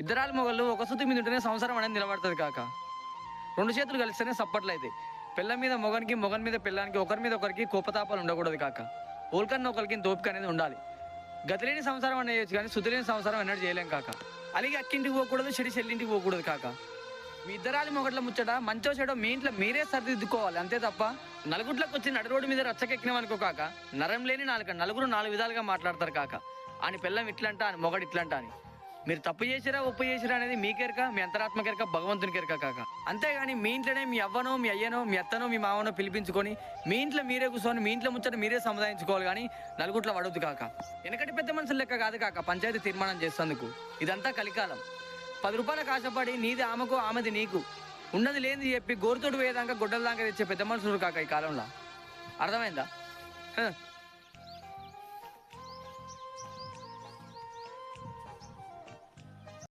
ఇద్దరాలు మొగళ్ళు ఒక సుత్తి మీద ఉంటేనే సంసారం అనేది నిలబడుతుంది కాక. రెండు చేతులు కలిస్తేనే సప్పట్లు అవుతాయి. పిల్ల మీద మొగనికి, మొగన్ మీద పిల్లానికి, ఒకరి మీద ఒకరికి కోపతాపాలు ఉండకూడదు కాక. ఓల్కన్నా ఒకరికి తోపిక అనేది ఉండాలి. గతిలేని సంసారం అనేది చేయొచ్చు కానీ శుద్ధిలేని సంసారం ఎన్నడూ చేయలేం కాక. అలాగే అక్కింటికి పోకూడదు, చెల్లింటికి పోకూడదు కాక. మీ ఇద్దరాలి మొగట్ల ముచ్చట మంచో చెడో మీ ఇంట్లో మీరే సరిదిద్దుకోవాలి అంతే తప్ప నలుగుట్లకు వచ్చి నడు రోడ్డు మీద రచ్చకెక్కినామనుకో కాక. నరం లేని నలుగురు నాలుగు విధాలుగా మాట్లాడతారు కాక. అని పిల్లం ఇట్లంట, అని మొగడు ఇట్లంట అని. మీరు తప్పు చేసిరా ఒప్పు చేసిరా అనేది మీకెరక, మీ అంతరాత్మకెరక, భగవంతునికి ఎరక కాక. అంతేగాని మీ ఇంట్లోనే మీ అవ్వనో, మీ అయ్యనో, మీ అత్తనో, మీ మావనో పిలిపించుకొని మీ ఇంట్లో మీరే కూర్చొని మీ ఇంట్లో ముచ్చట మీరే సముదాయించుకోవాలి కానీ నలుగుట్లో పడవద్దు కాక. వెనకటి పెద్ద మనుషులు లెక్క కాదు కాక పంచాయతీ తీర్మానం చేసేందుకు. ఇదంతా కలికాలం. 10 రూపాయలకు ఆశపడి నీది ఆమెకు, ఆమెది నీకు, ఉన్నది లేనిది చెప్పి గోరుతోడు వేయదాకా గొడ్డల దాకా తెచ్చే పెద్ద మనుషులు కాక ఈ కాలంలో. అర్థమైందా?